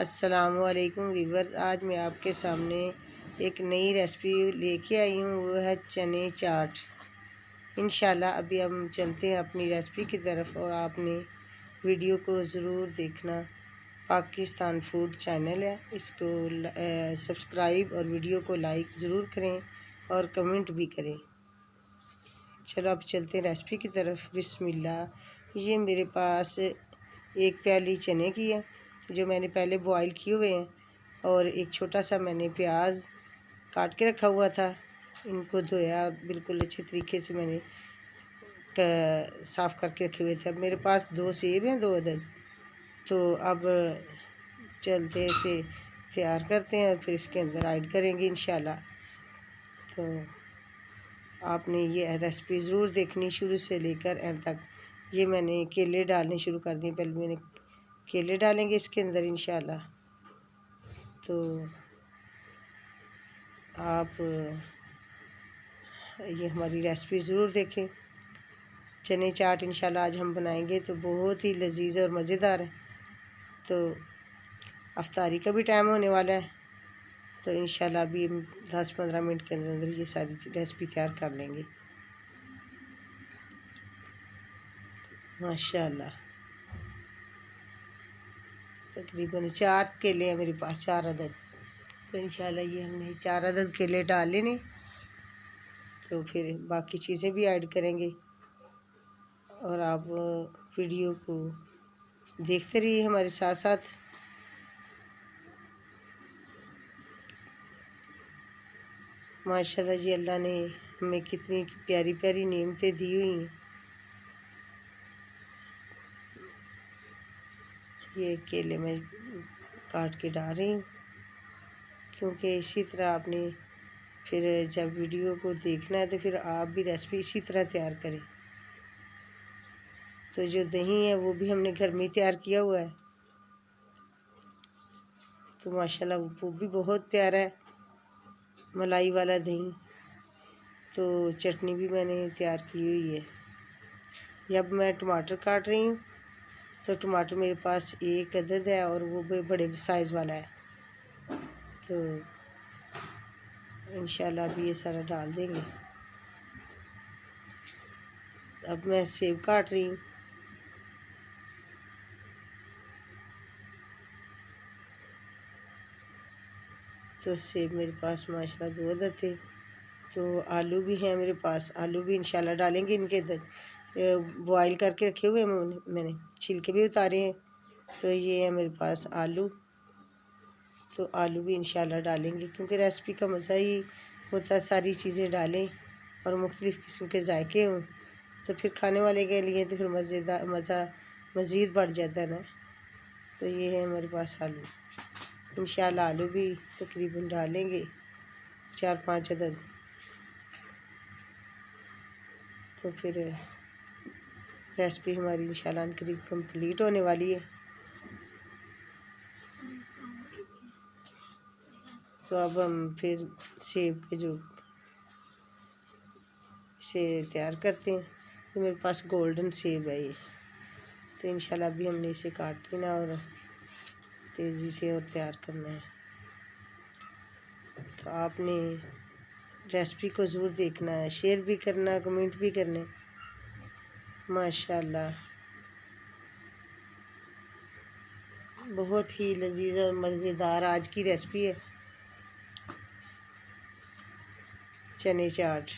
अस्सलामुअलैकुम वीवर। आज मैं आपके सामने एक नई रेसिपी लेके आई हूँ, वो है चने चाट। इंशाल्लाह अभी हम चलते हैं अपनी रेसिपी की तरफ और आपने वीडियो को ज़रूर देखना। पाकिस्तान फूड चैनल है, इसको सब्सक्राइब और वीडियो को लाइक ज़रूर करें और कमेंट भी करें। चलो अब चलते हैं रेसिपी की तरफ। बिस्मिल्लाह। ये मेरे पास एक प्याली चने की है जो मैंने पहले बॉईल किए हुए हैं, और एक छोटा सा मैंने प्याज काट के रखा हुआ था। इनको धोया और बिल्कुल अच्छे तरीके से मैंने साफ़ करके रखे हुए थे। अब मेरे पास 2 सेब हैं, 2 अदद। तो अब चलते इसे तैयार करते हैं और फिर इसके अंदर ऐड करेंगे इंशाल्लाह। तो आपने ये रेसिपी ज़रूर देखनी शुरू से लेकर एंड तक। ये मैंने केले डालने शुरू कर दिए, पहले मैंने केले डालेंगे इसके अंदर इंशाल्लाह। तो आप ये हमारी रेसिपी ज़रूर देखें। चने चाट इंशाल्लाह आज हम बनाएंगे तो बहुत ही लजीज और मज़ेदार है। तो अफ्तारी का भी टाइम होने वाला है, तो इंशाल्लाह अभी 10-15 मिनट के अंदर अंदर ये सारी रेसिपी तैयार कर लेंगे माशाल्लाह। तकरीबन 4 केले हैं मेरे पास, 4 अदद। तो इंशाल्लाह ये हमने 4 अदद केले डाल लेने, तो फिर बाकी चीज़ें भी ऐड करेंगे। और आप वीडियो को देखते रहिए हमारे साथ साथ। माशाल्लाह जी, अल्लाह ने हमें कितनी प्यारी प्यारी नेमतें दी हुई हैं। ये केले मैं काट के डाल रही हूँ, क्योंकि इसी तरह आपने फिर जब वीडियो को देखना है तो फिर आप भी रेसिपी इसी तरह तैयार करें। तो जो दही है वो भी हमने घर में तैयार किया हुआ है, तो माशाल्लाह वो भी बहुत प्यारा है, मलाई वाला दही। तो चटनी भी मैंने तैयार की हुई है। अब मैं टमाटर काट रही हूँ, तो टमाटर मेरे पास 1 अदद है और वो भी बड़े साइज़ वाला है। तो इंशाल्लाह अभी ये सारा डाल देंगे। अब मैं सेब काट रही हूँ। तो सेब मेरे पास माशाल्लाह 2 अदद थे। तो आलू भी हैं मेरे पास, आलू भी इंशाल्लाह डालेंगे। इनके अदद बॉईल करके रखे हुए हैं, मैंने छिलके भी उतारे हैं। तो ये है मेरे पास आलू, तो आलू भी इंशाल्लाह डालेंगे, क्योंकि रेसिपी का मज़ा ही होता है सारी चीज़ें डालें और मुख्तलिफ़ किस्म के जायके हों, तो फिर खाने वाले के लिए तो फिर मज़ा मज़ीद बढ़ जाता है ना। तो ये है मेरे पास आलू, इंशाल्लाह आलू भी तकरीबन डालेंगे 4-5 अदद। तो फिर रेसिपी हमारी इंशाल्लाह करीब कंप्लीट होने वाली है। तो अब हम फिर सेब के जो इसे तैयार करते हैं। तो मेरे पास गोल्डन सेब है ये, तो इंशाल्लाह अभी हमने इसे काट लेना और तेज़ी से और तैयार करना है। तो आपने रेसिपी को ज़रूर देखना है, शेयर भी करना, कमेंट भी करने। माशाल्लाह बहुत ही लजीज और मज़ेदार आज की रेसिपी है चने चाट।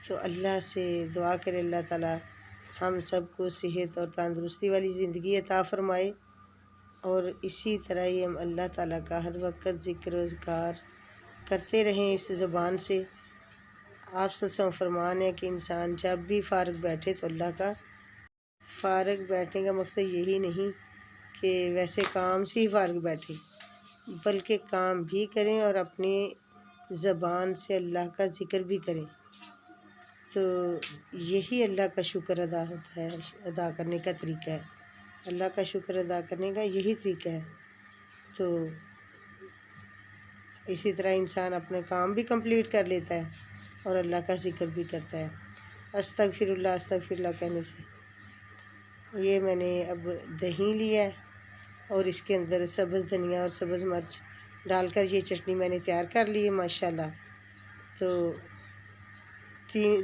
तो अल्लाह से दुआ करें अल्लाह ताला हम सबको सेहत और तंदुरुस्ती वाली ज़िंदगी अता फ़रमाए, और इसी तरह ही हम अल्लाह ताला का हर वक्त ज़िक्र ज़िकार करते रहें इस ज़बान से। आप सल्लल्लाहु फरमान है कि इंसान जब भी फ़ारग बैठे तो अल्लाह का, फ़ारग बैठने का मकसद यही नहीं कि वैसे काम से ही फ़ारग बैठे, बल्कि काम भी करें और अपनी ज़बान से अल्लाह का ज़िक्र भी करें। तो यही अल्लाह का शुक्र अदा होता है, अदा करने का तरीका है। अल्लाह का शुक्र अदा करने का यही तरीका है। तो इसी तरह इंसान अपने काम भी कंप्लीट कर लेता है और अल्लाह का ज़िक्र भी करता है। अस्तगफिरुल्लाह अस्तगफिरुल्लाह कहने से ये मैंने अब दही लिया है और इसके अंदर सब्ज़ धनिया और सब्ज़ मिर्च डालकर ये चटनी मैंने तैयार कर ली है माशाल्लाह। तो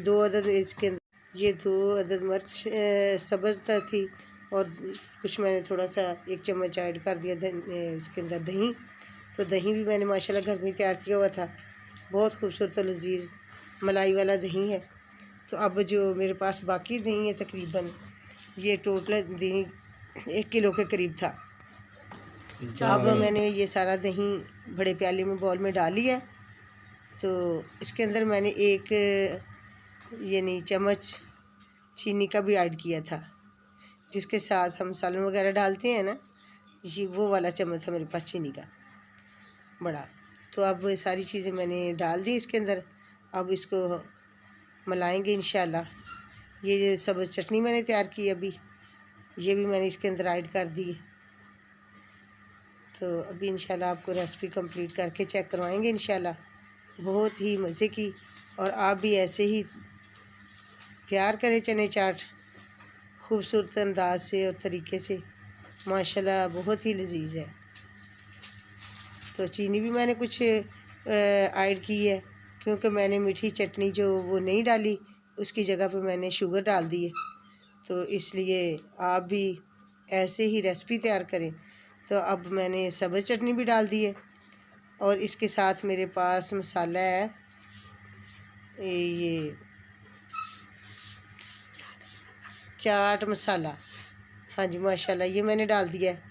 2 अदद इसके अंदर ये 2 अदद मिर्च सब्ज़ थी और कुछ मैंने थोड़ा सा 1 चम्मच ऐड कर दिया इसके अंदर दही। तो दही भी मैंने माशाल्लाह घर में तैयार किया हुआ था, बहुत खूबसूरत और लजीज मलाई वाला दही है। तो अब जो मेरे पास बाकी दही है तकरीबन ये टोटल दही 1 किलो के करीब था। अब मैंने ये सारा दही बड़े प्याले में बॉल में डाल लिया। तो इसके अंदर मैंने 1 यानी चम्मच चीनी का भी ऐड किया था, जिसके साथ हम सालन वगैरह डालते हैं ना, ये वो वाला चम्मच था मेरे पास चीनी का बड़ा। तो अब सारी चीज़ें मैंने डाल दी इसके अंदर। अब इसको मिलाएंगे इंशाल्लाह। ये जो सब्ज़ चटनी मैंने तैयार की अभी, ये भी मैंने इसके अंदर ऐड कर दी। तो अभी इंशाल्लाह आपको रेसिपी कंप्लीट करके चेक करवाएंगे इंशाल्लाह। बहुत ही मज़े की, और आप भी ऐसे ही तैयार करें चने चाट खूबसूरत अंदाज से और तरीके से, माशाल्लाह बहुत ही लजीज है। तो चीनी भी मैंने कुछ ऐड की है, क्योंकि मैंने मीठी चटनी जो वो नहीं डाली, उसकी जगह पे मैंने शुगर डाल दी है। तो इसलिए आप भी ऐसे ही रेसिपी तैयार करें। तो अब मैंने सब्ज़ चटनी भी डाल दी है और इसके साथ मेरे पास मसाला है ये चाट मसाला। हाँ जी माशाल्लाह, ये मैंने डाल दिया है।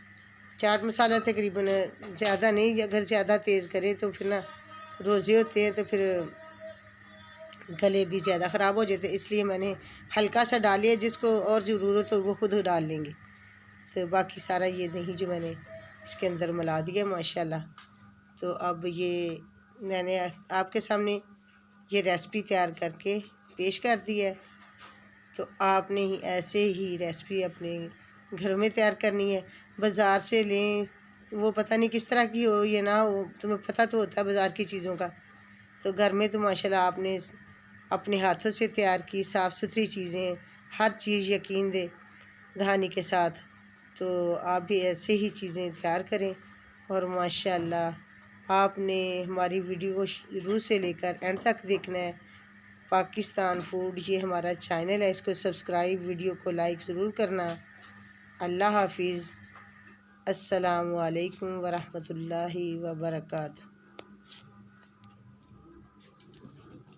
चाट मसाला तकरीबन ज़्यादा नहीं, अगर ज़्यादा तेज़ करें तो फिर ना रोज़े होते हैं तो फिर गले भी ज़्यादा ख़राब हो जाते, इसलिए मैंने हल्का सा डालिए। जिसको और ज़रूरत हो वो खुद डाल लेंगे। तो बाकी सारा ये दही जो मैंने इसके अंदर मिला दिया माशाल्लाह। तो अब ये मैंने आपके सामने ये रेसिपी तैयार करके पेश कर दी है। तो आपने ही ऐसे ही रेसिपी अपने घर में तैयार करनी है। बाज़ार से लें वो पता नहीं किस तरह की हो या ना हो, तुम्हें पता तो होता है बाज़ार की चीज़ों का। तो घर में तो माशाल्लाह आपने अपने हाथों से तैयार की साफ़ सुथरी चीज़ें, हर चीज़ यकीन दे दहानी के साथ। तो आप भी ऐसे ही चीज़ें तैयार करें। और माशाल्लाह आपने हमारी वीडियो को शुरू से लेकर एंड तक देखना है। पाकिस्तान फूड ये हमारा चैनल है, इसको सब्सक्राइब, वीडियो को लाइक ज़रूर करना। अल्लाह हाफिज़। अस्सलामु अलैकुम वरहमतुल्लाहि वबरकातुहू।